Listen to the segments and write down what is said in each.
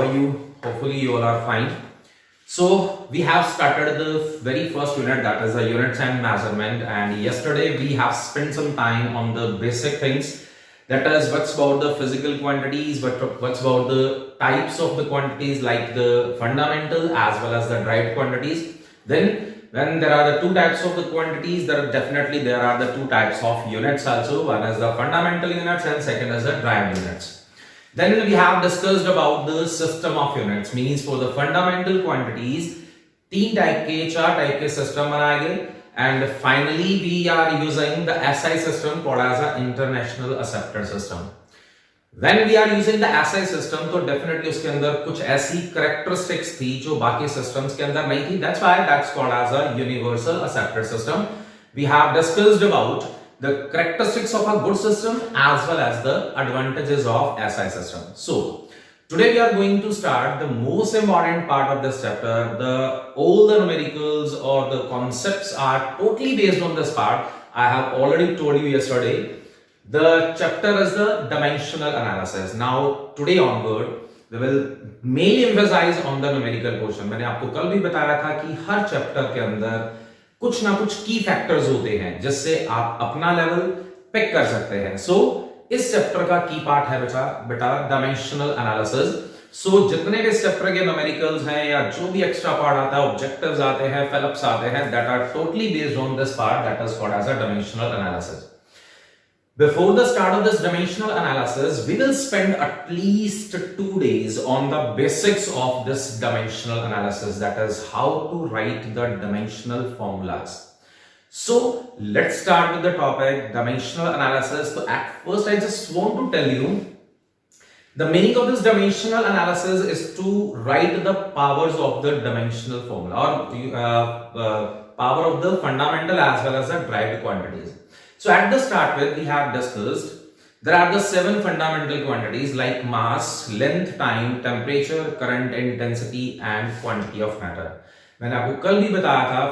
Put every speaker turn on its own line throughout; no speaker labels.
are you? Hopefully you all are fine. So we have started the very first unit, that is the units and measurement, and yesterday we have spent some time on the basic things, that is what's about the physical quantities, what's about the types of the quantities like the fundamental as well as the derived quantities. Then when there are the two types of the quantities, there are the two types of units also. One is the fundamental units and second is the derived units. Then we have discussed about the system of units, means for the fundamental quantities तीन type के चार type के system बनाए गए, and finally we are using the SI system called as an international accepted system. When we are using the SI system तो definitely उसके अंदर कुछ ऐसी characteristics थी जो बाकी systems के अंदर नहीं थी. That's why that's called as a universal accepted system. We have discussed about the characteristics of a good system as well as the advantages of SI system. So today we are going to start the most important part of this chapter. All the numericals or the concepts are totally based on this part. I have already told you yesterday. The chapter is the dimensional analysis. Now today onward we will mainly emphasize on the numerical portion. मैंने आपको कल भी बताया था कि हर chapter के अंदर कुछ ना कुछ की फैक्टर्स होते हैं जिससे आप अपना लेवल पिक कर सकते हैं. सो इस चैप्टर का की पार्ट है बेटा डायमेंशनल एनालिसिस. सो जितने भी इस चैप्टर के न्यूमेरिकल्स हैं या जो भी एक्स्ट्रा पार्ट आता है, ऑब्जेक्टिव्स आते हैं, फिलअप्स आते हैं, that are totally based on this part that is called as a dimensional analysis. Before the start of this dimensional analysis, we will spend at least 2 days on the basics of this dimensional analysis, that is how to write the dimensional formulas. So let's start with the topic dimensional analysis. So at first I just want to tell you the meaning of this dimensional analysis is to write the powers of the dimensional formula or power of the fundamental as well as the derived quantities. So at the start with we have discussed there are the 7 fundamental quantities like mass, length, time, temperature, current, intensity and quantity of matter. मैंने आपको कल भी बताया था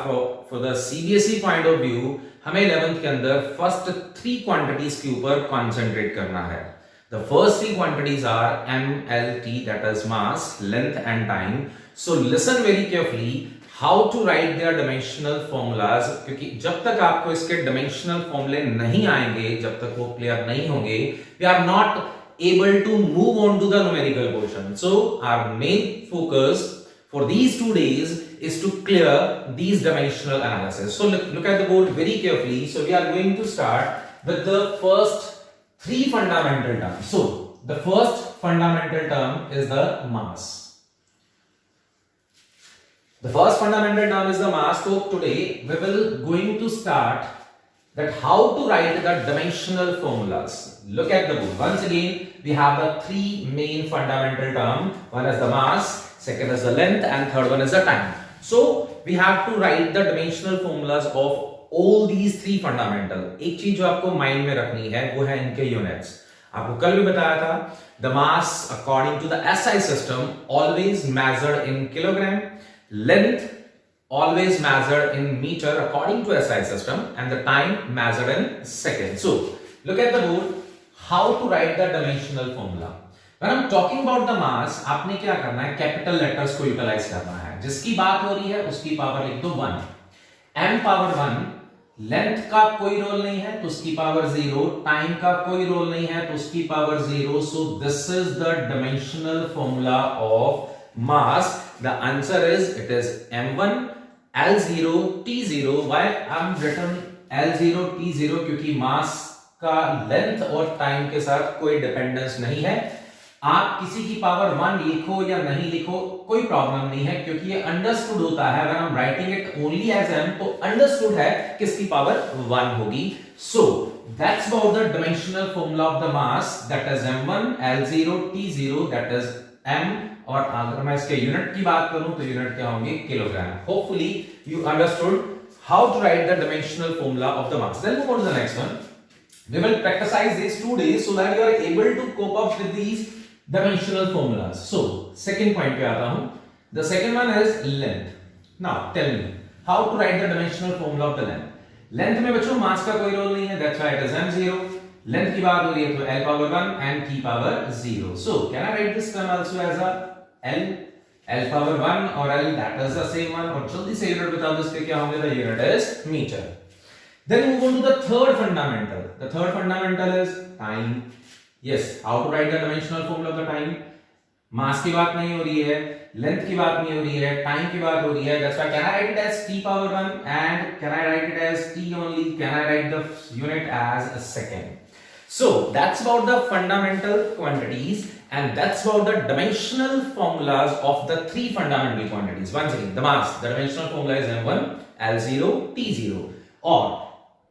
for the CBSE point of view हमें 11th के अंदर first 3 quantities के ऊपर concentrate करना है. The first 3 quantities are M, L, T, that is mass, length and time. So listen very carefully how to write their dimensional formulas, क्योंकि जब तक आपको इसके dimensional formulae नहीं आएंगे, जब तक वो clear नहीं होंगे, we are not able to move on to the numerical portion. So our main focus for these 2 days is to clear these dimensional analysis. So look at the board very carefully. So we are going to start with the first 3 fundamental terms. So the first fundamental term is the mass. The first fundamental term is the mass. So today we will going to start that how to write the dimensional formulas. Look at the board. Once again we have the 3 main fundamental terms. One is the mass, second is the length and third one is the time. So we have to write the dimensional formulas of all these 3 fundamental. एक चीज जो आपको mind में रखनी है वो है इनके यूनिट्स. आपको कल भी बताया था the mass according to the SI system always measured in kilogram, length always measured in meter according to SI system and the time measured in seconds. So look at the board how to write the dimensional formula. When I'm talking about the mass, आपने क्या करना है, capital letters को utilise करना है. जिसकी बात हो रही है उसकी पावर लिख दो 1, m पावर 1, लेंथ का कोई रोल नहीं है तो उसकी पावर 0, टाइम का कोई रोल नहीं है तो उसकी power 0. So this is the dimensional formula of mass. The answer is it is m1 l0 t0. Why I'm written l0 t0? क्योंकि मास का लेंथ और टाइम के साथ कोई डिपेंडेंस नहीं है. आप किसी की पावर 1 लिखो या नहीं लिखो कोई प्रॉब्लम नहीं है, क्योंकि ये अंडरस्टूड होता है. अगर हम writing it only as m तो अंडरस्टूड है किसकी पावर 1 होगी. So that's about the dimensional formula of the mass, that is m1 l0 t0, that is m. और अगर मैं इसके यूनिट की बात करूं तो यूनिट क्या होंगे, kilogram. Hopefully you understood how to write the dimensional formula of the mass. Then move on to the next one. We will practise this 2 days so that you are able to cope up with these dimensional formulas. So second point पे आता हूं. The second one is length. Now tell me how to write the dimensional formula of the length. Length में बच्चों मास का कोई role नहीं है, that's why it is m0. Length की बात हो रही है तो l power 1 and t power 0. So can I write this term also as a L, L power 1 और L that is the same one, और जल्दी से यूनिट बता दो इसके क्या होंगे, the unit is meter. Then move on to the third fundamental. The third fundamental is time. Yes, how to write the dimensional formula of the time? मास की बात नहीं हो रही है, लेंथ की बात नहीं हो रही है, टाइम की बात हो रही है. That's why can I write it as t power 1 and can I write it as t only? Can I write the unit as a second? So that's about the fundamental quantities and that's about the dimensional formulas of the three fundamental quantities. Once again, the mass, the dimensional formula is m1, l0, t0, or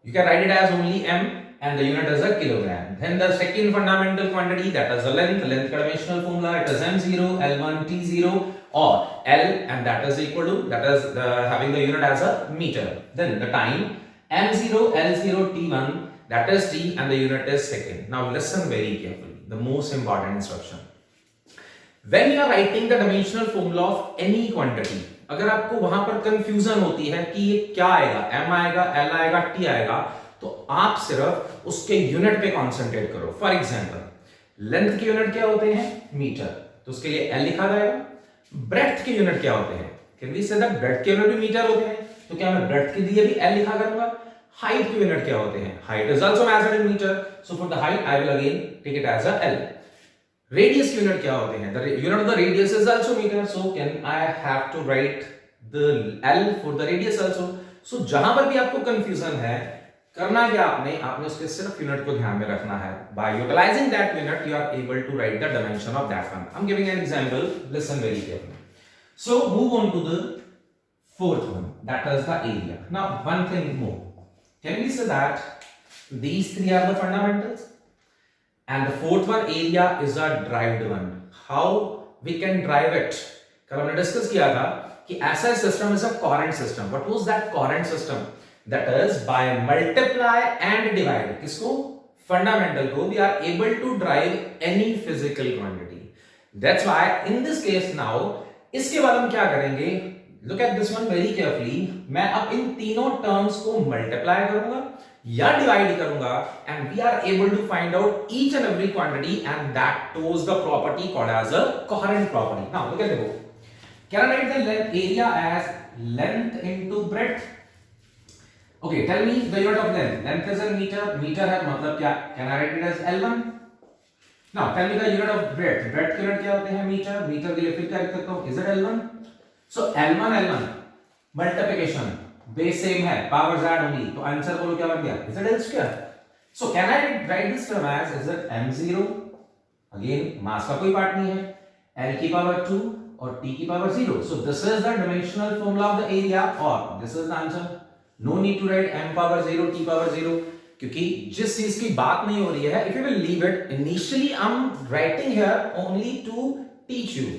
you can write it as only m and the unit is a kilogram. Then the second fundamental quantity, that is the length ka dimensional formula, it is m0, l1, t0, or l and that is equal to, that is having the unit as a meter. Then the time, m0, l0, t1, that is t and the unit is second. Now listen very carefully, the most important instruction. When you are writing the dimensional formula of any quantity, अगर आपको वहां पर confusion होती है कि ये क्या आएगा, m आएगा, l आएगा, t आएगा, तो आप सिर्फ उसके यूनिट पे कॉन्सेंट्रेट करो. फॉर एग्जांपल लेंथ के यूनिट क्या होते हैं, मीटर, तो उसके लिए l लिखा जाएगा. ब्रेड्थ के यूनिट क्या होते हैं, can we say that breadth के यूनिट भी मीटर होते हैं, तो क्या मैं ब्रेड्थ के लिए भी l लिखा करूंगा. हाइट के यूनिट क्या होते हैं, height is also measured in metre, so for the height I will again take it as a l. Radius के यूनिट क्या होते हैं, the unit of the radius is also metre, so can I have to write the l for the radius also. So जहां पर भी आपको confusion है, करना क्या आपने उसके सिर्फ यूनिट को ध्यान में रखना है. By utilising that unit you are able to write the dimension of that one. I am giving an example, listen very carefully. So move on to the fourth one, that is the area. Now one thing more, can we say that these three are the fundamentals and the fourth one, area, is a derived one. How we can derive it, कल हमने discuss किया था कि ऐसा system is a coherent system. What was that coherent system, that is by multiply and divide. किसको, fundamental को, we are able to drive any physical quantity. That's why in this case now, इसके बाद हम क्या करेंगे, look at this one very carefully. मैं अब इन तीनों टर्म्स को मल्टीप्लाई करूंगा या डिवाइड करूंगा and we are able to find out each and every quantity and that those the property called as a coherent property. Now look at देखो, can I write the length area as length into breadth. Okay, tell me the unit of length. Length is in metre, metre है मतलब क्या, can I write it as l1. Now tell me the unit of breadth. Breadth के unit क्या होते हैं, metre, meter के लिए फिर क्या लिख सकता हूं, is it l1. So L1 multiplication base same है, powers add only, तो आंसर बोलो क्या बन गया, is it L square. So can I write this term as, is it m0, again मास का कोई पार्ट नहीं है, L की पावर 2 और T की power 0. So this is the dimensional formula of the area or this is the answer. No need to write m power 0 T power 0, क्योंकि जिस चीज की बात नहीं हो रही है, if you will leave it initially I'm writing here only to teach you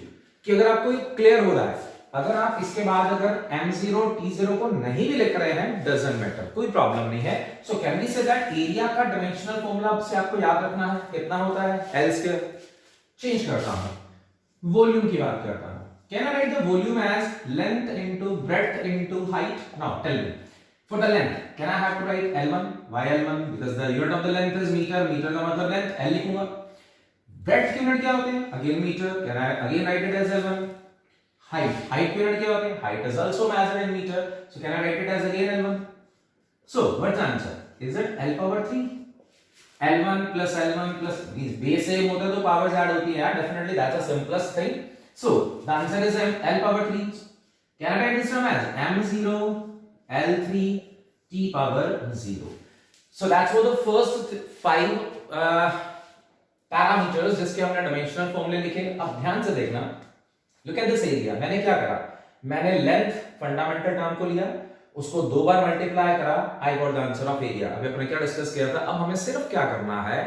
कि अगर आपको क्लियर हो रहा है, अगर आप इसके बाद अगर m0 t0 को नहीं भी लिख रहे हैं, डजंट मैटर, कोई प्रॉब्लम नहीं है. So can we say that area का डायमेंशनल फॉर्मूला से आपको याद रखना है, कितना होता है, l स्क्वायर. चेंज करता हूं, वॉल्यूम की बात करता हूं. Can I write the volume as length into breadth into height. Now tell me for the length, can I have to write l1. Why l1, because the unit of the length is metre, metre का मतलब length, l लिखूंगा. Breadth के unit क्या होते हैं, again metre, can I again write it as l1. Height, height के unit क्या होते हैं, height is also measured in meter, so can I write it as again l1. So what's the answer, is it l power 3. l1 plus base same होता है तो powers add होती है, definitely that's the simplest thing. So the answer is l power 3. Can I write this term as m0 l3 t power 0. So that's for the first 5 parameters जिसके हमने dimensional formula लिखे. अब ध्यान से देखना, look at this area. मैंने क्या करा, मैंने लेंथ फंडामेंटल टर्म को लिया, उसको 2 बार मल्टीप्लाई करा, आई got the answer of area. अभी अपने क्या डिस्कस किया था, अब हमें सिर्फ क्या करना है,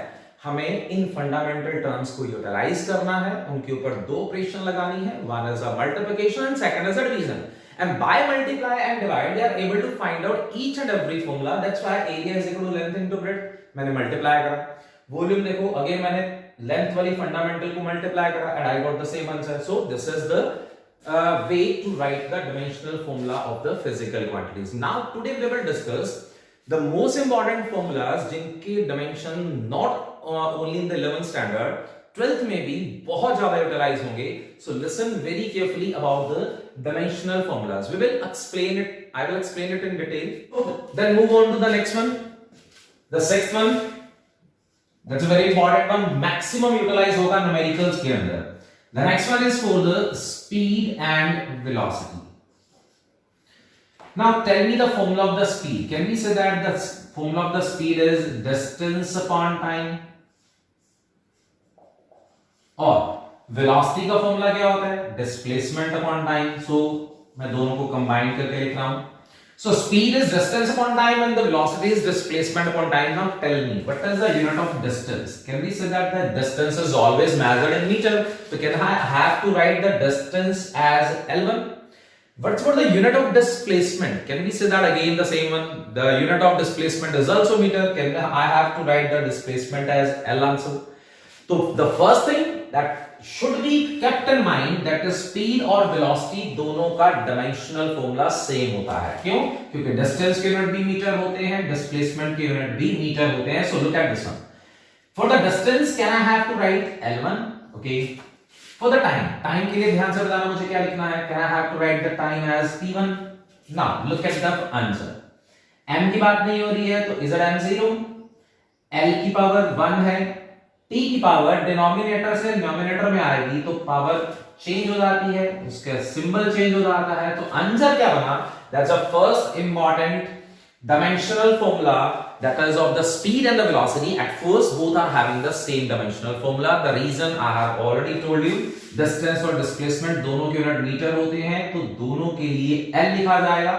हमें इन फंडामेंटल टर्म्स को यूटिलाइज करना है, उनके ऊपर 2 ऑपरेशन लगानी है. One is a multiplication and second is a division. And by multiply and divide we are able to find out each and every formula. That's why area is equal to length into breadth. मैंने multiply करा. Volume देखो, again मैंने length वाली fundamental को multiply करा and I got the same answer. So this is the way to write the dimensional formula of the physical quantities. Now today we will discuss the most important formulas जिनके dimension not only in the 11th standard 12th में भी बहुत ज्यादा utilise होंगे. So listen very carefully about the dimensional formulas. We will explain it, I will explain it in detail. Then move on to the next one, the sixth one. That's a very important one, maximum utilise होगा numericals के अंदर. The next one is for the speed and velocity. Now tell me the formula of the speed. Can we say that the formula of the speed is distance upon time? और velocity का formula क्या होता है? Displacement upon time. So मैं दोनों को combine करके लिख रहा हूं. So speed is distance upon time and the velocity is displacement upon time. Now tell me, what is the unit of distance? Can we say that the distance is always measured in meter? So can I have to write the distance as L1? What's about the unit of displacement? Can we say that again, the same one? The unit of displacement is also meter. Can I have to write the displacement as L also? So the first thing that should be kept in mind that the speed और velocity दोनों का dimensional formula same होता है. क्यों? क्योंकि distance के unit भी meter होते हैं, displacement के unit भी meter होते हैं. So look at this one. For the distance, can I have to write L1? Okay. For the time, time के लिए ध्यान से बताना मुझे क्या लिखना है. Can I have to write the time as t1? Now look at the answer. m की बात नहीं हो रही है तो is it m0? l की पावर 1 है, t की पावर डिनोमिनेटर से न्यूमरेटर में आएगी तो पावर चेंज हो जाती है, उसका सिंबल चेंज हो जाता है. तो आंसर क्या बना? That's the first important dimensional formula, that is of the speed and the velocity. At first both are having the same dimensional formula. The reason I have already told you, distance और displacement दोनों के unit metre होते हैं तो दोनों के लिए L लिखा जाएगा.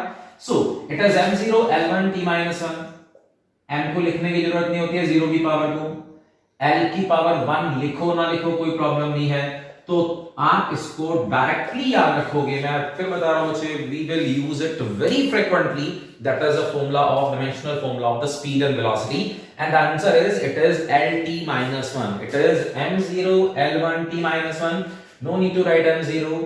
So it is m0 L1 t-1. m को लिखने की जरूरत नहीं होती है, 0 की पावर को. L की पावर 1 लिखो ना लिखो कोई प्रॉब्लम नहीं है. तो आप इसको डायरेक्टली याद रखोगे. मैं फिर बता रहा हूं मुझे, we will use it very frequently. That is the formula of dimensional formula of the speed and velocity, and the answer is it is Lt-1. It is m0 L1 t-1. No need to write m0.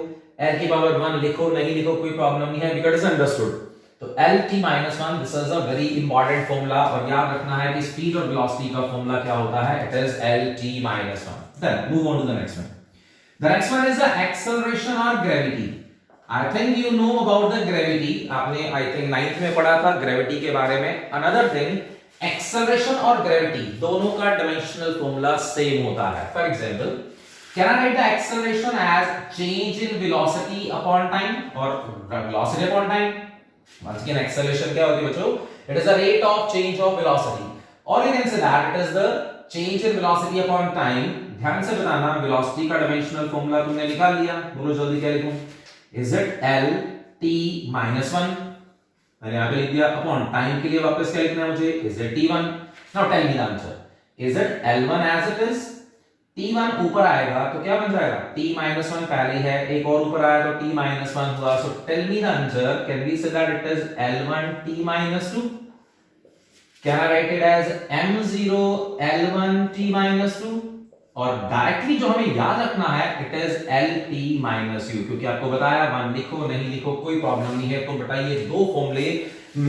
L की power 1 लिखो नहीं लिखो कोई problem नहीं है, because it is understood. तो Lt-1, this is a very important formula. और याद रखना है कि speed और velocity का formula क्या होता है? It is Lt-1. Then move on to the next one. The next one is the acceleration or gravity. I think you know about the gravity. आपने I think 9th में पढ़ा था gravity के बारे में. Another thing, acceleration और gravity दोनों का dimensional formula same होता है. For example, can I write the acceleration as change in velocity upon time or velocity upon time? Once again, acceleration क्या होती है बच्चों? It is the rate of change of velocity. Or you can say that it is the change in velocity upon time. ध्यान से बताना, velocity का dimensional formula तुमने निकाल लिया. बोलो जल्दी क्या लिखूं? Is it Lt-1? मैंने यहाँ पे लिख दिया. अपॉन टाइम के लिए वापस क्या लिखना है मुझे? Is it t1? Now tell me the answer. Is it L1 as it is? t1 ऊपर आएगा तो क्या बन जाएगा? t-1 पहले है, एक और ऊपर आया तो t-1 हुआ. So tell me the answer. Can we say that it is L1 t-2? Can I write it as m0 L1 t-2? और डायरेक्टली जो हमें याद रखना है, इट इज Lt-u, क्योंकि आपको बताया 1 लिखो नहीं लिखो कोई प्रॉब्लम नहीं है. तो बताइए दो फॉर्मूले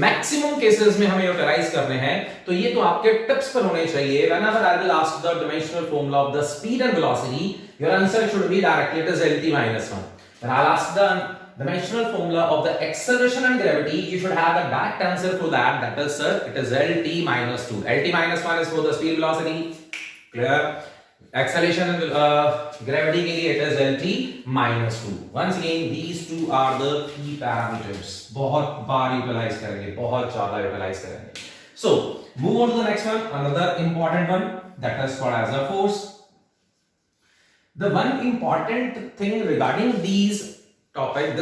मैक्सिमम केसेस में हमें यूटिलाइज करने हैं, तो ये तो आपके टिप्स पर होने चाहिए. Whenever I will ask the dimensional formula of the speed and velocity, your answer should be directly it is Lt-1. When I'll ask the dimensional formula of the acceleration and gravity, you should have the direct answer for that. That is, sir, it is Lt-2. Lt-1 is for the speed velocity. Clear? Acceleration and gravity के लिए it is Lt-2. Once again, these two are the key parameters. बहुत बार utilize करेंगे, बहुत ज़्यादा utilize करेंगे. So move on to the next one. Another important one that is called as a force. The one important thing regarding this topic,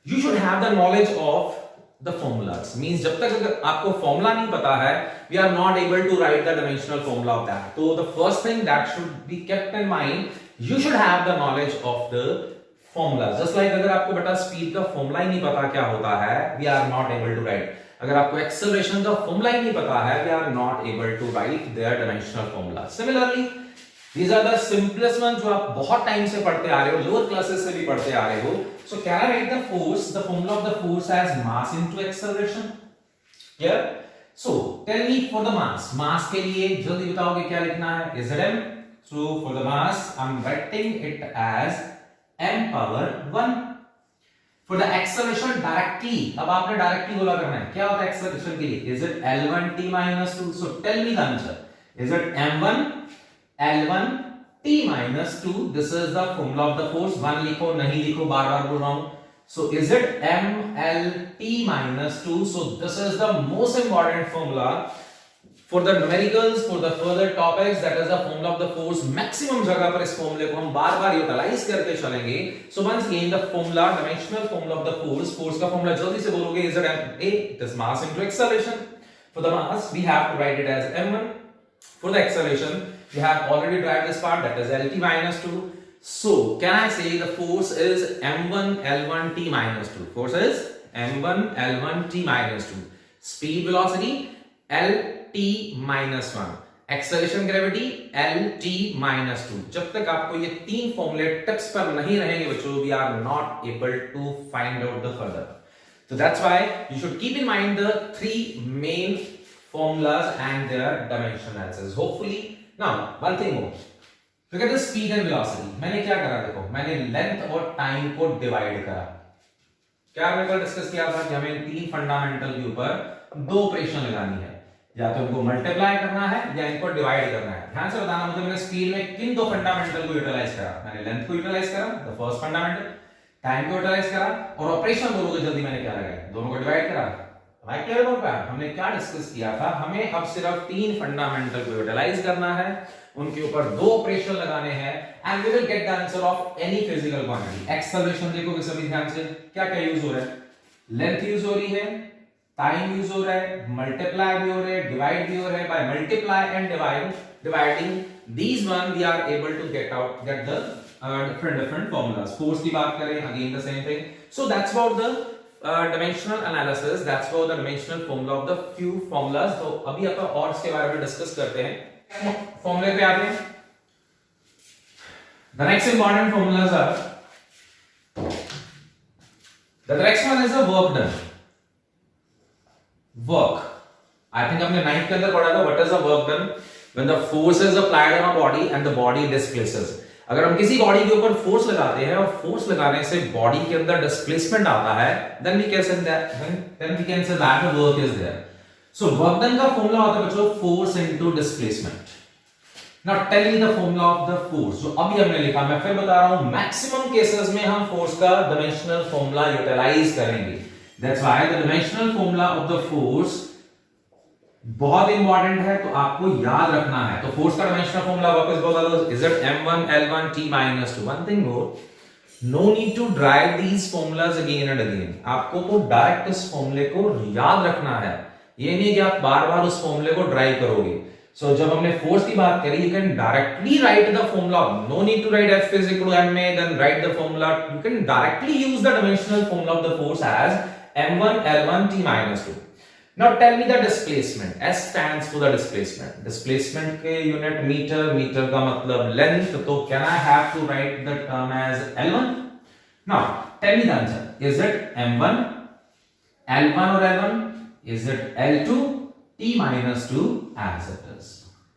you should have the knowledge of the formulas. Means जब तक अगर आपको formula नहीं पता है, we are not able to write the dimensional formula of that. So the first thing that should be kept in mind, you should have the knowledge of the formulas. Just like अगर आपको बेटा speed का formula ही नहीं पता क्या होता है, we are not able to write. अगर आपको acceleration का formula ही नहीं पता है, we are not able to write their dimensional formula. Similarly, these are the simplest ones जो आप बहुत टाइम से पढ़ते आ रहे हो, lower classes से भी पढ़ते आ रहे हो. So can I write the force, the formula of the force as mass into acceleration? Clear? So tell me for the mass. Mass के लिए जल्दी बताओगे क्या लिखना है? Is it m? So for the mass I'm writing it as m power 1. For the acceleration directly, अब आपने directly गोला करना है, क्या होता है acceleration के लिए? Is it L1t minus 2? So tell me the answer. Is it m1 L1 t minus 2? This is the formula of the force. 1 लिखो, नहीं लिखो, बार-बार बोल रहा हूं. So is it mlt minus 2? So this is the most important formula for the numericals, for the further topics. That is the formula of the force. Maximum जगह पर इस formula को हम बार-बार utilize करके चलेंगे. So once again the formula, dimensional formula of the force. Force का formula जल्दी से बोलोगे. Is it ma? It is mass into acceleration. For the mass, we have to write it as m1. For the acceleration, we have already derived this part. That is lt minus 2. So can I say the force is m1 l1 t minus 2? Force is m1 l1 t minus 2. Speed velocity lt minus 1. Acceleration gravity lt minus 2. जब तक आपको ये तीन फॉर्मूले tips पर नहीं रहेंगे बच्चों, we are not able to find out the further. So that's why you should keep in mind the three main formulas and their dimension analysis. Hopefully, now one thing more. Look at the speed and velocity. मैंने क्या करा देखो, मैंने length और time को divide करा. क्या हमने कल डिस्कस किया था कि हमें तीन फंडामेंटल के ऊपर दो ऑपरेशन लगानी है, या तो उनको मल्टीप्लाई करना है या इनको डिवाइड करना है. ध्यान से बताना मुझे, मैंने स्पीड में किन दो फंडामेंटल को यूटिलाइज करा. मैंने लेंथ को यूटिलाइज करा, द फर्स्ट फंडामेंटल, टाइम को यूटिलाइज करा, और ऑपरेशन दोनों को जल्दी मैंने क्या लगाया, दोनों को डिवाइड करा. राइट क्लियर हो गया? हमने क्या डिस्कस किया था, हमें अब सिर्फ तीन फंडामेंटल को यूटिलाइज करना है, उनके ऊपर दो ऑपरेशन लगाने हैं, and we will get the answer of any physical quantity. Acceleration देखोगे सभी ध्यान से, क्या क्या यूज हो रहा है, लेंथ यूज हो रही है, टाइम यूज हो रहा है, मल्टीप्लाई भी हो रहा है, डिवाइड भी हो रहा है. Bye multiply and dividing these one we are able to get the different formulas. Force की बात करें, again the same thing. So that's about the dimensional analysis. That's about the dimensional formula of the few formulas. तो अभी अपन और इसके बारे में discuss करते हैं. फॉर्मूले पे आते हैं. The next important formulas are, the next one is the work done. Work, I think हमने 9th के अंदर पढ़ा था. What is the work done when the force is applied on a body and the body displaces? अगर हम किसी body के ऊपर फोर्स लगाते हैं और फोर्स लगाने से बॉडी के अंदर डिस्प्लेसमेंट आता है, then we can say that the work is there. So work done का फॉर्मूला होता है बच्चों force into displacement. Now tell me the formula of the force. जो अभी हमने लिखा, मैं फिर बता रहा हूं, मैक्सिमम केसेस में हम फोर्स का डायमेंशनल फॉर्मूला यूटिलाइज करेंगे. That's why the dimensional formula of the force बहुत इंपॉर्टेंट है, तो आपको याद रखना है. तो फोर्स का डायमेंशनल फॉर्मूला वापस बता दो. Is it m1 l1 t minus 2? One thing more, no need to derive these formulas again and again. आपको तो डायरेक्ट इस फॉर्मूले को याद रखना है. ये नहीं कि आप बार-बार उस फॉर्मूले को ड्राइव करोगे. So जब हमने फोर्स की बात करी, you can directly write the formula. No need to write F is equal to ma, then write the formula. You can directly use the dimensional formula of the force as m1 l1 t minus 2. Now tell me the displacement. S stands for the displacement. Displacement के unit meter, meter का मतलब length. तो can I have to write the term as L1? Now tell me the answer. Is it M1, L1 or L1? Is it L2, T minus 2 as it is?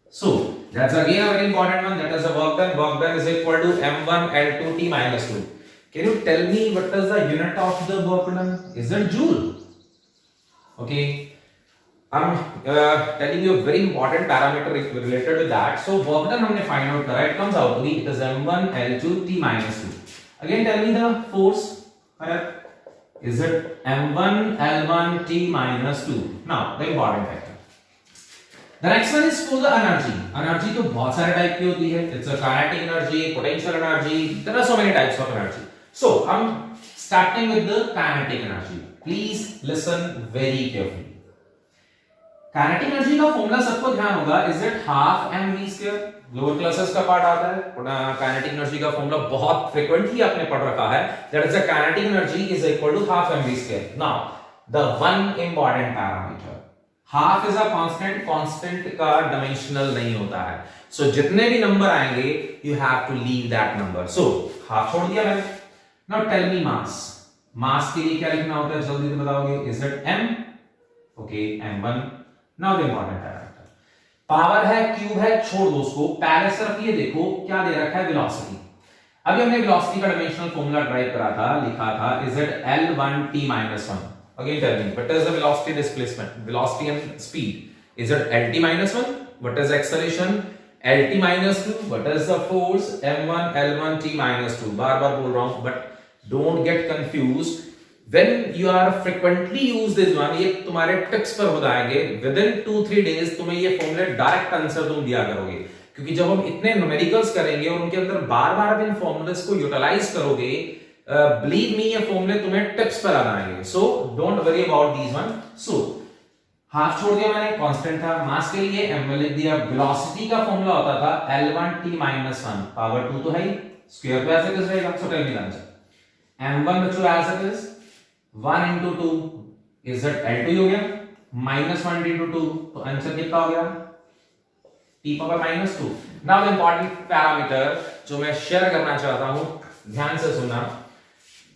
So that's again a very important one. That is the work done. Work done is equal to M1 L2 T minus 2. Can you tell me what is the unit of the work done? Is it joule? Okay, I'm telling you a very important parameter related to that. So work done हमने find out करा, it comes out to be, it is m1 l2 t minus 2. Again tell me the force. Is it m1 l1 t minus 2? Now the important factor. The next one is for the energy. Energy तो बहुत सारे type की होती है. It's a kinetic energy, potential energy. There are so many types of energy. So I'm starting with the kinetic energy. Please listen very carefully. Kinetic energy का formula सबको ध्यान होगा. Is it half mv square? Lower classes का part आता है. Kinetic energy का formula बहुत frequently आपने पढ़ रखा है. That is the kinetic energy is equal to half mv square. Now the one important parameter, half is a constant. Constant का dimensional नहीं होता है. So जितने भी नंबर आएंगे you have to leave that number. So half छोड़ दिया मैंने. Now tell me mass. मास के लिए क्या लिखना होता है, जल्दी से बताओगे. Is it m? Okay, m1. Now the important parameter. Power है, क्यूब है, छोड़ दो उसको, पहले सिर्फ ये देखो क्या दे रखा है, वेलोसिटी। अभी हमने वेलोसिटी का डायमेंशनल फॉर्मूला ड्राइव करा था, लिखा था z L1t minus 1. Again tell me, what is the velocity displacement, velocity and speed? Is it Lt minus 1? What is acceleration? Lt minus 2. What is the force? m1 L1t minus 2. बार बार बोल रहा हूं, but don't get confused. When you are frequently use this one, ये तुम्हारे tips पर हो जाएंगे, within 2-3 days तुम्हें ये फॉर्मूले डायरेक्ट आंसर तुम दिया करोगे, क्योंकि जब हम इतने न्यूमेरिकल्स करेंगे और उनके अंदर बार-बार इन फॉर्मूलेस को यूटिलाइज करोगे, बिलीव मी ये फॉर्मूले तुम्हें टिप्स पर आ जाएंगे। So don't worry about these one. So half छोड़ दिया मैंने, कांस्टेंट था, मास के लिए m लिख दिया, वेलोसिटी का फॉर्मूला होता था L1t minus 1, पावर 2 तो है ही, स्क्वायर पे ऐसे कैसे रहेगा, so tell me the answer. m1 बच्चों as it is 1 into 2 is it L2 हो गया, minus 1 into 2 तो आंसर कितना हो गया, t power minus 2। Now the important parameter जो मैं शेयर करना चाहता हूं, ध्यान से सुनना,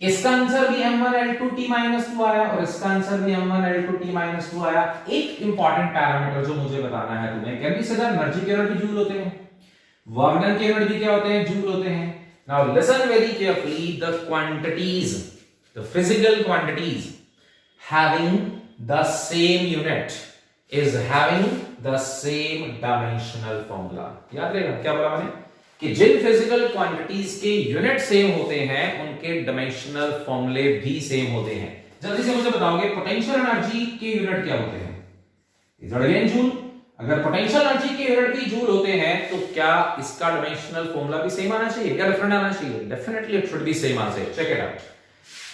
इसका आंसर भी m1 L2t minus 2 आया और इसका आंसर भी m1 L2t minus 2 आया। एक इंपॉर्टेंट पैरामीटर जो मुझे बताना है तुम्हें, कैन बी सेड एनर्जी के यूनिट भी जूल होते हैं, वर्क डन के यूनिट भी क्या होते हैं, जूल होते हैं। Now listen very carefully, the quantities, the physical quantities having the same unit is having the same dimensional formula। याद रहेगा क्या बोला मैंने, कि जिन फिजिकल क्वांटिटीज के यूनिट सेम होते हैं उनके डायमेंशनल फॉर्मूले भी सेम होते हैं। जल्दी से मुझे बताओगे पोटेंशियल एनर्जी के यूनिट क्या होते हैं, इज इट अगेन जूल। अगर पोटेंशियल एनर्जी के यूनिट भी जूल होते हैं तो क्या इसका डायमेंशनल फॉर्मूला भी सेम आना चाहिए या डिफरेंट आना चाहिए? Definitely it should be same answer. Check it out.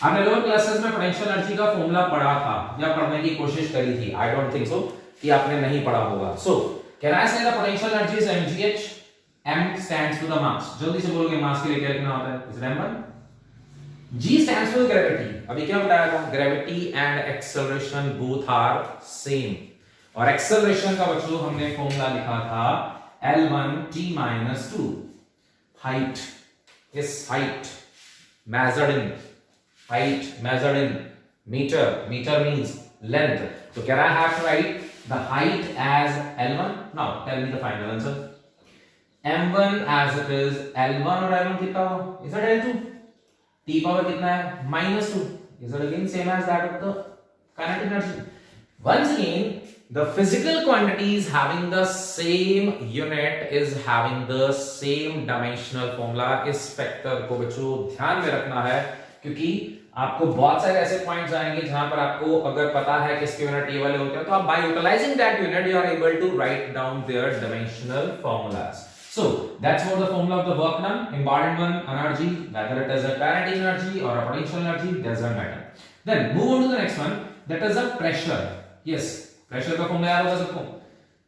हमने लोअर क्लासेस में पोटेंशियल एनर्जी का फॉर्मूला पढ़ा था या पढ़ने की कोशिश करी थी, आई डोंट थिंक सो कि आपने नहीं पढ़ा होगा। सो कैन आई से the potential energy is mgh, m stands for the mass. जल्दी से बोलोगे मास के लिए क्या लिखना होता है, is m1, g stands for gravity. अभी क्या बताया था, gravity and acceleration both are same, और एक्सेलरेशन का बच्चों हमने फॉर्मूला लिखा था L1t minus 2। हाइट, इस height measured in, height measured in meter, meter means length, so can I have to write the height as L1? Now tell me the final answer। m1 as it is L1 और L1 कितना हो, is it L2? t power कितना है, minus 2, is it again same as that of the kinetic energy? Once again the physical quantities having the same unit is having the same dimensional formula। इस factor को बच्चों ध्यान में रखना है, क्योंकि आपको बहुत सारे ऐसे पॉइंट्स आएंगे जहां पर आपको अगर पता है कि इसके यूनिट ये वाले होते हैं, तो आप by utilising that unit you are able to write down their dimensional formulas. So that's what the formula of the work done, important one, energy, whether it is a kinetic energy और a potential energy, doesn't matter. Then move on to the next one, that is a pressure. Yes, pressure का formula याद होगा सबको,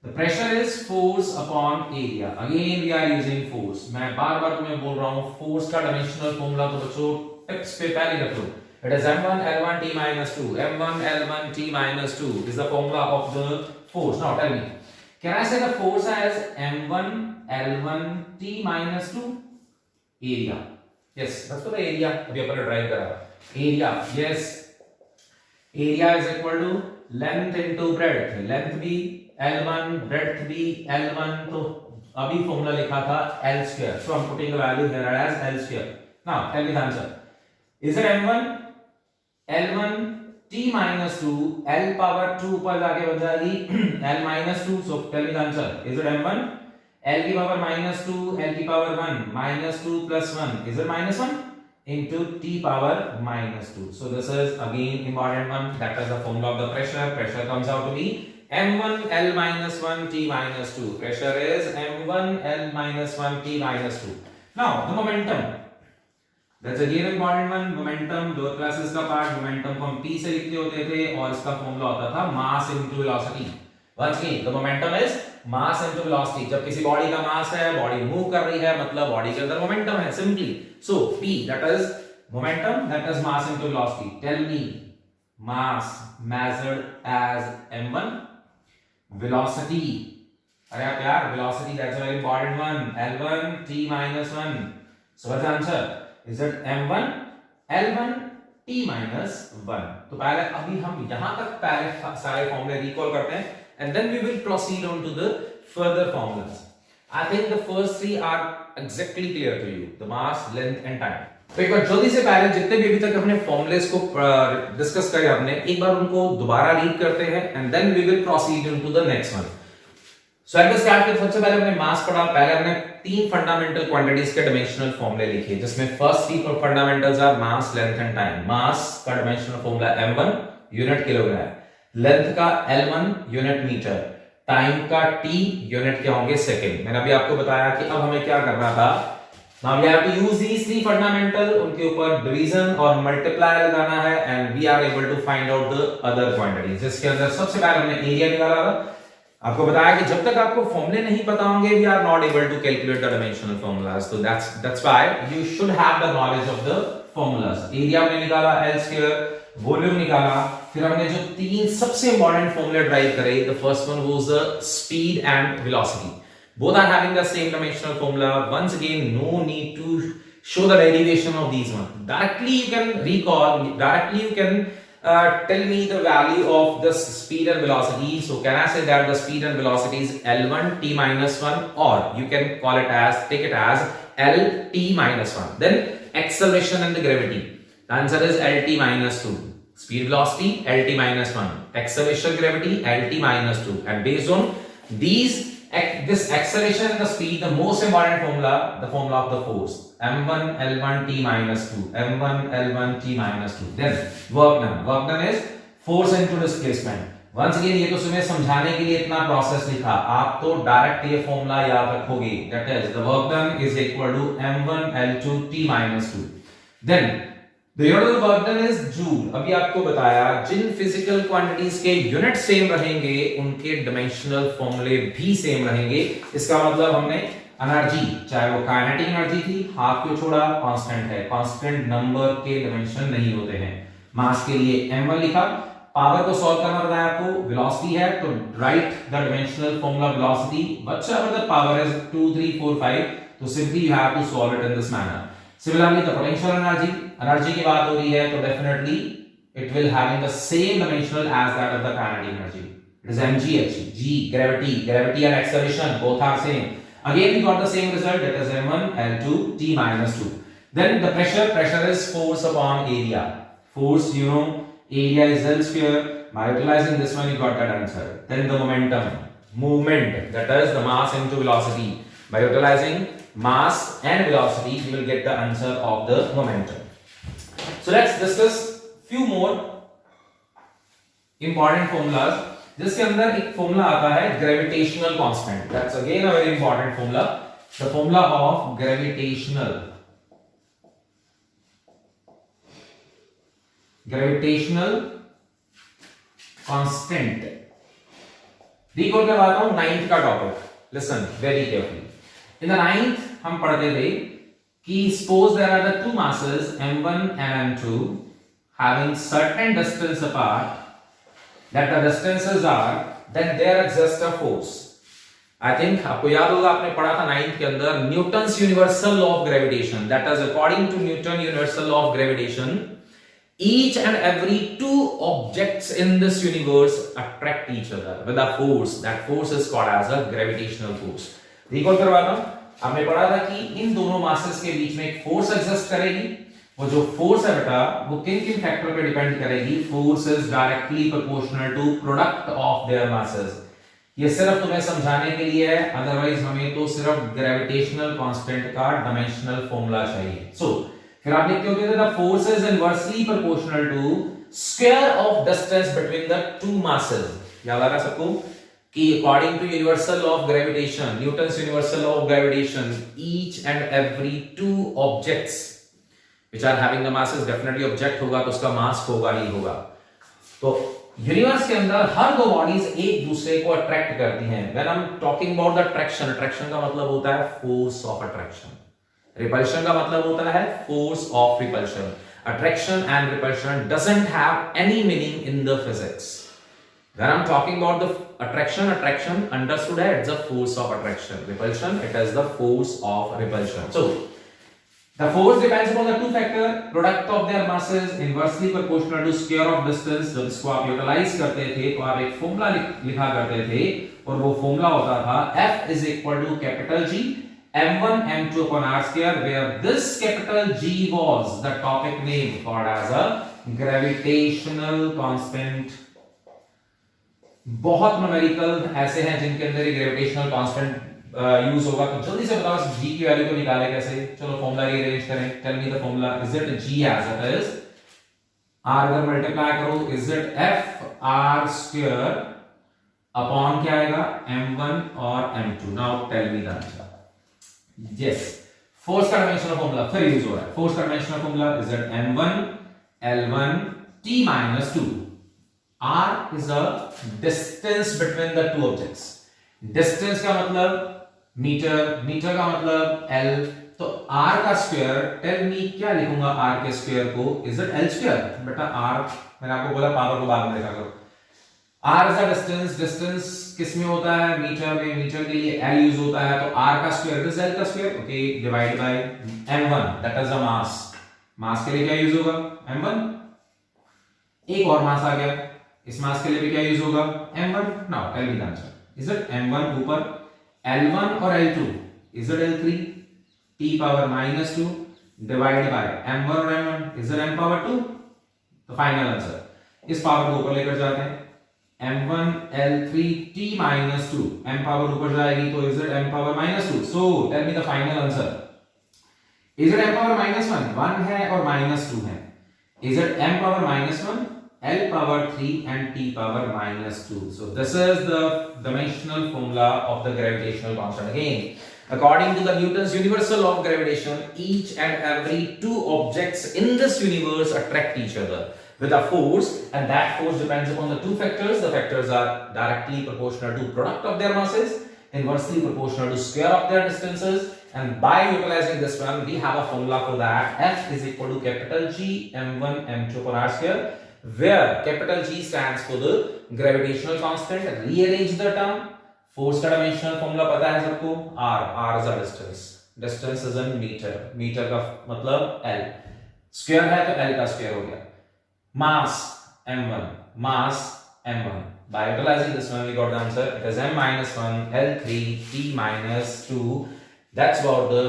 the pressure is force upon area। again we are using force। मैं बार-बार तुम्हें बोल रहा हूं, फोर्स का डायमेंशनल फॉर्मूला तो बच्चों टिप्स पे पहले रख लो, it is m1 L1t minus 2, m1 L1t minus 2 is the formula of the force। now tell me, can I say the force as m1 L1t minus 2 area? yes, that's the area अभी अपन ने drive करा, area, yes, area is equal to length into breadth, length भी L1, breadth भी L1, तो अभी formula लिखा था L square, so I'm putting the value here as L square। now tell me the answer, is it m1 L1 t minus 2, L power 2 पर जाके बन जाएगी L minus 2, so tell me the answer, is it m1 L की power minus 2, L की power 1, minus 2 plus 1, is it minus 1 into t power minus 2। so this is again important one, that is the formula of the pressure। pressure comes out to be m1 L minus 1 t minus 2, pressure is m1 L minus 1 t minus 2। now the momentum, that's again important one, momentum दो classes का part, momentum को हम p से लिखते होते थे और इसका फॉर्मूला होता था mass into velocity। once again the momentum is mass into velocity। जब किसी बॉडी का मास है, बॉडी मूव कर रही है, मतलब बॉडी के अंदर मोमेंटम है simply. so p that is momentum, that is mass into velocity। tell me mass measured as m1, velocity, अरे आप यार velocity, that's a very important one, L1 t minus 1। so what's the answer, is it m1 L1 t minus 1। तो पहले अभी हम यहां तक पहले सारे फॉर्मूले रिकॉल करते हैं and then we will proceed on to the further formulas. I think the first three are exactly clear to you, the mass, length and time. तो एक बार जल्दी से पहले जितने भी अभी तक अपने फॉर्मूलेस को डिस्कस करे हमने, एक बार उनको दोबारा रीड करते हैं and then we will proceed into the next one. So at the start के सबसे पहले हमने मास पढ़ा. पहले हमने तीन फंडामेंटल क्वांटिटीज के डायमेंशनल फॉर्मूले लिखे, जिसमें first three fundamentals are mass, length and time. Mass का dimensional formula m1 unit kilogram, length का l1 यूनिट मीटर, टाइम का t यूनिट क्या होंगे सेकंड. मैंने अभी आपको बताया कि अब हमें क्या करना था. Now we have to use these three fundamental, उनके ऊपर डिवीजन और मल्टीप्लाई लगाना है and we are able to find out the other quantities. जिसके अंदर सबसे पहले हमने एरिया निकाला था. आपको बताया कि जब तक आपको फॉर्मूले नहीं पता होंगे we are not able to calculate the dimensional formulas. So that's why you should have the knowledge of the formulas. Area हमने निकाला L square, वॉल्यूम निकाला, फिर हमने जो तीन सबसे इंपॉर्टेंट फॉर्मूले ड्राइव करे. The first one was the speed and velocity. Both are having the same dimensional formula. Once again, no need to show the derivation of these ones. Directly you can recall, directly you can tell me the value of the speed and velocity. So can I say that the speed and velocity is L1 t minus 1, or you can call it as, take it as L t minus 1. Then acceleration and the gravity. The answer is L t minus 2. Speed velocity L t minus 1. Acceleration gravity L t minus 2. And based on these, this acceleration and the speed, the most important formula, the formula of the force, m1 l1 t minus 2, m1 l1 t minus 2. Then work done is force into displacement. Once again, ये तो तुम्हें समझाने के लिए इतना process लिखा, आप तो डायरेक्ट ये फॉर्मूला याद रखोगे. That is, the work done is equal to m1 l2 t minus 2. Then the unit of work done is joule. अभी आपको बताया जिन फिजिकल क्वांटिटीज के यूनिट सेम रहेंगे उनके डायमेंशनल फॉर्मूले भी सेम रहेंगे. इसका मतलब हमने एनर्जी, चाहे वो काइनेटिक एनर्जी थी, हाफ क्यों छोड़ा, कांस्टेंट है. कांस्टेंट नंबर के डायमेंशन नहीं होते हैं. मास के लिए m1 लिखा. पावर को सॉल्व करना बताया आपको. वेलोसिटी है तो write the dimensional formula velocity. Whatever the power is 2 3 4 5, तो simply you have to solve it in this manner. Similarly, the potential energy की बात हो रही है तो definitely it will having the same dimensional as that of the kinetic energy. It is mgh. G, gravity and acceleration both are same. Again we got the same result, that is m1 l2 t minus 2. Then the pressure is force upon area. Force, you know, area is L square. By utilizing this one you got that answer. Then the momentum, movement, that is the mass into velocity. By utilizing mass and velocity you will get the answer of the momentum. So let's discuss few more important formulas. जिसके अंदर एक formula आता है gravitational constant. That's again a very important formula. The formula of gravitational constant. Recall करवाता हूं 9th का topic. Listen very carefully. In the 9th हम पढ़ते थे कि suppose there are the two masses m1 and m2 having certain distance apart, that the distances are, then there exists a force. I think आपको याद होगा, आपने पढ़ा था 9th के अंदर Newton's universal law of gravitation. That is, according to Newton universal law of gravitation, each and every two objects in this universe attract each other with a force. That force is called as a gravitational force. Recall करवाता हूं. हमने पढ़ा था कि इन दोनों masses के बीच में एक फोर्स एग्जिस्ट करेगी. वो जो फोर्स है बेटा वो किन किन फैक्टर पे डिपेंड करेगी. Force is directly proportional to product of their masses. ये सिर्फ तुम्हें समझाने के लिए है, अदरवाइज हमें तो सिर्फ ग्रेविटेशनल कांस्टेंट का डायमेंशनल फॉर्मूला चाहिए. सो फिर आप लिखते हो the force is inversely proportional to square of distance between the two masses. याद आ रहा सबको कि according to universal law of gravitation, Newton's universal law of gravitation, each and every two objects which are having the masses, definitely object होगा तो उसका मास होगा ही होगा. तो यूनिवर्स के अंदर हर दो बॉडीज एक दूसरे को अट्रैक्ट करती हैं. When I'm talking about the attraction, attraction का मतलब होता है force of attraction. Repulsion का मतलब होता है force of repulsion. Attraction and repulsion doesn't have any meaning in the physics. When I'm talking about the attraction understood है, it's the force of attraction. Repulsion, it is the force of repulsion. So the force depends upon the two factor, product of their masses inversely proportional to square of distance. जब इसको आप utilise करते थे तो आप एक formula लिखा करते थे और वो फॉर्मूला होता था F is equal to capital G m1 m2 upon r square, where this capital G was the topic name called as a gravitational constant. बहुत न्यूमेरिकल ऐसे हैं जिनके अंदर ग्रेविटेशनल कांस्टेंट यूज होगा, तो जल्दी से बताओ इस g की वैल्यू को निकाले कैसे। चलो फॉर्मूला रीअरेंज करें। Tell me the formula, is it g as it is, r अगर मल्टीप्लाई करो is it f r square upon क्या आएगा m1 और m2। Now tell me the answer. Yes, force का डायमेंशनल फॉर्मूला फिर use हो रहा है। फोर्स का dimensional formula is it m1 l1 t minus 2। r is a distance between the two objects। Distance का मतलब मीटर, मीटर का मतलब l, तो r का स्क्वायर, टेल मी क्या लिखूंगा r के स्क्वायर को, इज इट l स्क्वायर। बेटा r, मैंने आपको बोला पावर को बाद में लिखा करो। r is a distance, distance किस में होता है, मीटर में, मीटर के लिए l यूज होता है, तो r का स्क्वायर इज l का square, okay, divide by m1 that is the mass. Mass के लिए क्या यूज होगा m1। एक और मास आ गया, इस मास के लिए भी क्या यूज होगा m1। Now tell me the answer, is it m1 ऊपर, l1 और l2 is it l3 t power minus 2 divide by m1 और m1 is it m power 2। तो फाइनल आंसर, इस पावर को ऊपर लेकर जाते हैं, m1 l3 t minus 2, m power ऊपर जाएगी तो is it m power minus 2। So tell me the final answer, is it m power minus 1, 1 है और माइनस 2 है, is it m power minus 1, L power 3 and T power minus 2. So this is the dimensional formula of the gravitational constant. Again, according to the Newton's universal law of gravitation, each and every two objects in this universe attract each other with a force, and that force depends upon the two factors. The factors are directly proportional to product of their masses, inversely proportional to square of their distances, and by utilizing this one, we have a formula for that. F is equal to capital G m1 m2 upon r square, where capital G stands for the gravitational constant. Rearrange the term, force का dimensional formula पता है सबको, r is a distance, distance is in meter, meter का मतलब l, square है तो l का square हो गया, mass m1, mass m1, by utilizing this one we got the answer, it is m minus 1 l3 t minus 2, that's about the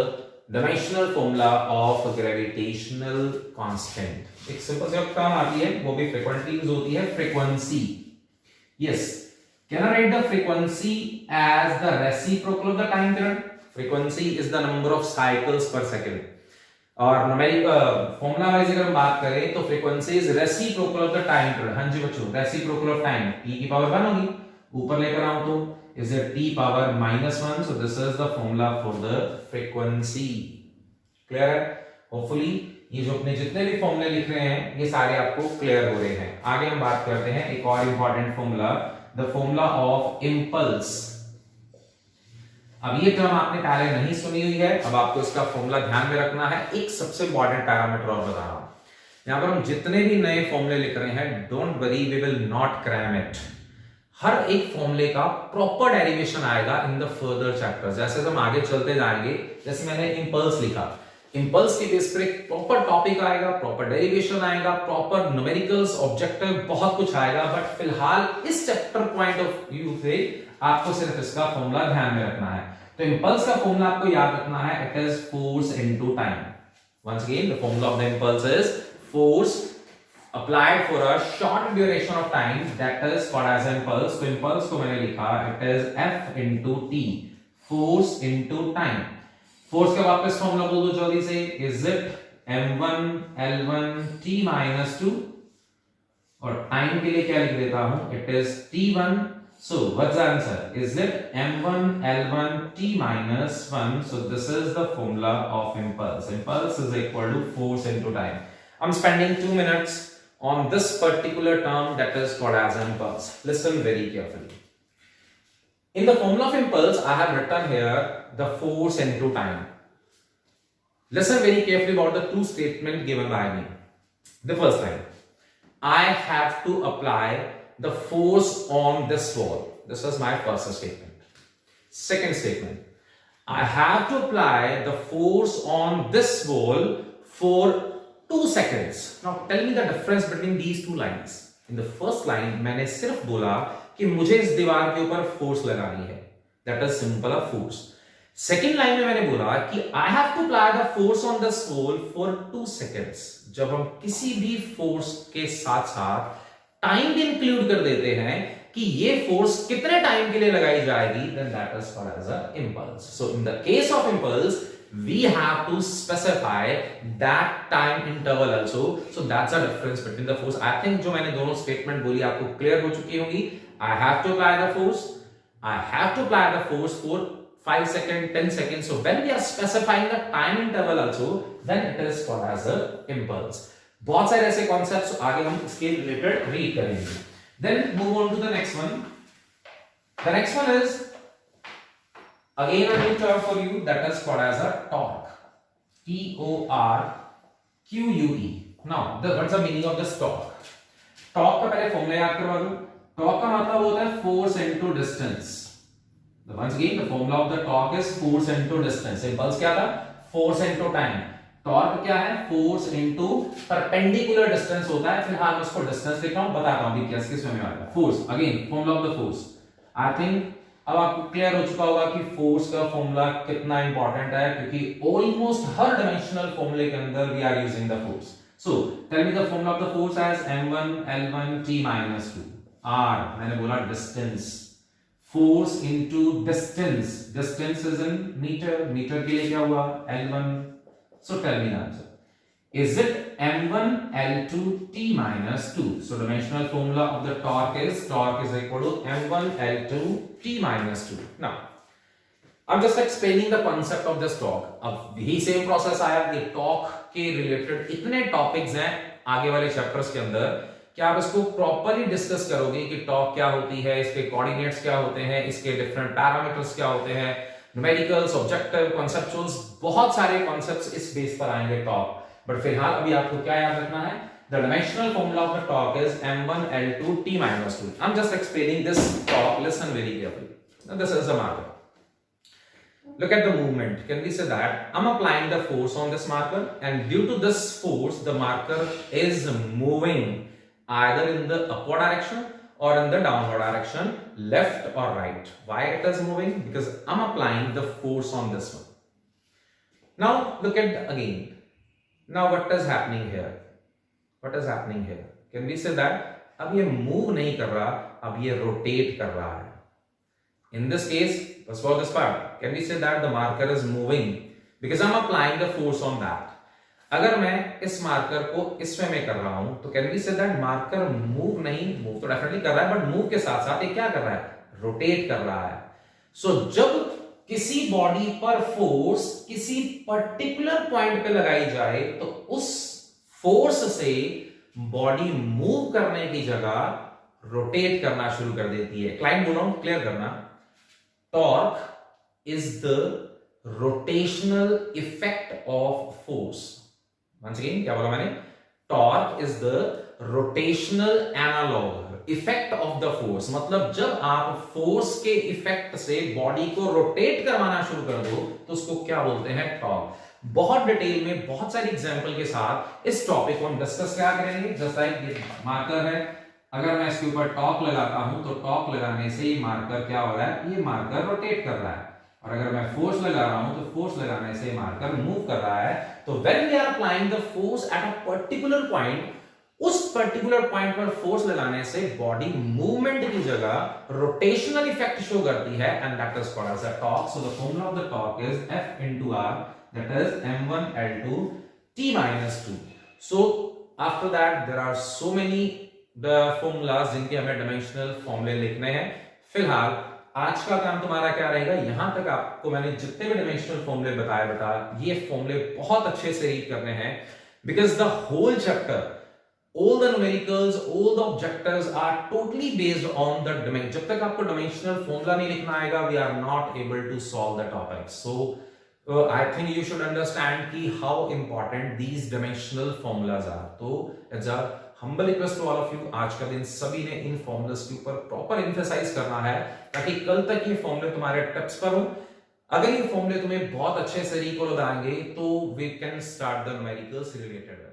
dimensional formula of gravitational constant। एक simple सी term आती है, वो भी frequently use होती है, frequency. Yes, can I write the frequency as the reciprocal of the time period. Frequency is the number of cycles per second, और numeric formula wise अगर हम बात करें तो frequency is reciprocal of the time period. हां जी बच्चों, reciprocal of time, t की पावर 1 होगी, ऊपर लेकर आऊं तो is it t power minus 1, so this is the formula for the frequency। Clear है? होपफुली ये जो अपने जितने भी फॉर्मूले लिख रहे हैं ये सारे आपको क्लियर हो रहे हैं। आगे हम बात करते हैं एक और important formula, the formula of impulse. अब ये टर्म आपने पहले नहीं सुनी हुई है, अब आपको इसका फॉर्मूला ध्यान में रखना है। एक सबसे इंपॉर्टेंट पैरामीटर और बता रहा हूं, यहां पर हम जितने भी नए फॉर्मूले लिख रहे हैं, don't worry, we will not cram it. हर एक फॉर्मूले का प्रॉपर डेरिवेशन आएगा इन द फर्दर चैप्टर्स। जैसे हम आगे चलते जाएंगे, जैसे मैंने इंपल्स लिखा, इंपल्स के बेस पर एक प्रॉपर टॉपिक आएगा, प्रॉपर डेरिवेशन आएगा, प्रॉपर न्यूमेरिकल्स, ऑब्जेक्टिव, बहुत कुछ आएगा। बट फिलहाल इस चैप्टर पॉइंट ऑफ व्यू से आपको सिर्फ इसका फॉर्मूला ध्यान में रखना है। तो इंपल्स का फॉर्मूला आपको याद रखना है, it is force into time. Once again the formula of the impulse is force applied for a short duration of time, that is called as impulse। तो impulse को मैंने लिखा, it is F into T, force into time। force का वापस formula बोल दो जल्दी से, is it m1 l1 t minus 2, और टाइम के लिए क्या लिख देता हूं, it is t1। so what's the answer, is it m1 l1 t minus 1। so this is the formula of impulse। impulse is equal to force into time। I'm spending 2 minutes on this particular term, that is called as impulse। Listen very carefully. In the formula of impulse, I have written here the force into time। Listen very carefully about the two statements given by me। The first line, I have to apply the force on this wall। This is my first statement। Second statement, I have to apply the force on this wall for 2 seconds। Now tell me the difference between these two lines। In the first line मैंने सिर्फ बोला कि मुझे इस दीवार के ऊपर force लगानी है, that is simple a force. Second line में मैंने बोला कि I have to apply the force on the sole for 2 seconds. जब हम किसी भी फोर्स के साथ साथ टाइम भी इंक्लूड कर देते हैं कि ये फोर्स कितने टाइम के लिए लगाई जाएगी, then that is called as an impulse. So in the case of impulse, we have to specify that time interval also. So that's the difference between the force. I think जो मैंने दोनों statement बोली आपको clear हो चुकी होगी। I have to apply the force. I have to apply the force for 5 seconds, 10 seconds. So when we are specifying the time interval also, then it is called as a impulse. बहुत सारे ऐसे concepts आगे हम इसके related read करेंगे। Then move on to the next one. The next one is again a new term for you, that is called as a torque. T-O-R-Q-U-E. Now, what's the meaning of this torque? Torque का पहले formula याद करवा दूं। Torque का मतलब होता है force into distance. Once again, the formula of the torque is force into distance. Impulse क्या था? Force into time. टॉर्क क्या है? फोर्स इनटू परपेंडिकुलर डिस्टेंस होता है। फिलहाल मैं उसको डिस्टेंस लिख रहा हूं, बताता हूं अभी किस में आएगा। Force again formula of the force. I think अब आपको क्लियर हो चुका होगा कि फोर्स का फॉर्मूला कितना इंपॉर्टेंट है, क्योंकि ऑलमोस्ट हर डायमेंशनल फॉर्मूले के अंदर we are using the force. So tell me the formula of the force as m1 l1 t-2। r मैंने बोला distance, force into distance, distance is in metre, meter के लिए क्या हुआ? l1। So tell me the answer. Is it m1 l2 t minus 2? So dimensional formula of the torque is equal to m1 l2 t minus 2. Now, I'm just explaining the concept of this torque. अब यही same process आया कि torque के related इतने topics हैं आगे वाले chapters के अंदर कि आप इसको प्रॉपरली डिस्कस करोगे कि torque क्या होती है, इसके कोऑर्डिनेट्स क्या होते हैं, इसके डिफरेंट पैरामीटर्स क्या होते हैं, न्यूमेरिकल्स, ऑब्जेक्टिव, कॉन्सेप्चुअल्स, बहुत सारे कॉन्सेप्ट्स इस बेस पर आएंगे टॉर्क। बट फिलहाल अभी आपको क्या याद रखना है? The dimensional formula of the torque is m1 l2 t minus 2. I'm just explaining this torque. Listen very carefully. Now this is a marker. Look at the movement. Can we say that I'm applying the force on this marker, and due to this force, the marker is moving either in the upward direction or in the downward direction, left or right. Why it is moving? Because I'm applying the force on this one. Now look at again. Now what is happening here? What is happening here? Can we say that अब ये move नहीं कर रहा, अब ये rotate कर रहा है. In this case, first of all this part, can we say that the marker is moving because I'm applying the force on that. अगर मैं इस मार्कर को इस वे में कर रहा हूं तो can we say that marker move नहीं, मूव तो डेफिनेटली कर रहा है, बट मूव के साथ साथ ये क्या कर रहा है? रोटेट कर रहा है। सो जब किसी बॉडी पर फोर्स किसी पर्टिकुलर पॉइंट पे लगाई जाए तो उस फोर्स से बॉडी मूव करने की जगह रोटेट करना शुरू कर देती है। क्लाइंट बोल रहा हूं, क्लियर करना। Torque is the rotational effect of force. Once again, क्या बोला मैंने? Torque is the rotational analog effect of the force. मतलब जब आप फोर्स के इफेक्ट से बॉडी को रोटेट करवाना शुरू कर दो तो उसको क्या बोलते हैं? टॉर्क। बहुत डिटेल में बहुत सारी एग्जांपल के साथ इस टॉपिक को हम डिस्कस क्या करेंगे। जैसा ये मार्कर है, अगर मैं इसके ऊपर टॉर्क लगाता हूं तो टॉर्क लगाने से ये मार्कर क्या हो रहा है? ये मार्कर रोटेट कर रहा है। और अगर मैं फोर्स लगा रहा हूं तो फोर्स लगाने से मार्कर मूव कर रहा है। तो when we are applying the force at a particular point, उस पर्टिकुलर पॉइंट पर फोर्स लगाने से बॉडी मूवमेंट की जगह रोटेशनल इफेक्ट शो करती है, and that is called as a torque. So the formula of the torque is F into R, that is m1 l2 t minus 2. So after that there are so many the formulas जिनके हमें dimensional फॉर्मूले लिखने हैं। फिलहाल आज का काम तुम्हारा क्या रहेगा? यहां तक आपको मैंने जितने भी डायमेंशनल फॉर्मूले बताए ये फॉर्मूले बहुत अच्छे से रीड करने हैं, because the whole chapter, all the numericals, all the objectives are totally based on the dimension. जब तक आपको डायमेंशनल फॉर्मूला नहीं लिखना आएगा, we are not able to solve the topic. So I think you should understand कि how important these dimensional formulas are. तो it's a humble request to all of you, आज का दिन सभी ने इन फॉर्मूलास के ऊपर प्रॉपर एम्फेसाइज करना है ताकि कल तक ये फॉर्मूले तुम्हारे टिप्स पर हो। अगर ये फॉर्मूले तुम्हें बहुत अच्छे से रिकॉल हो जाएंगे तो we can start the numericals related.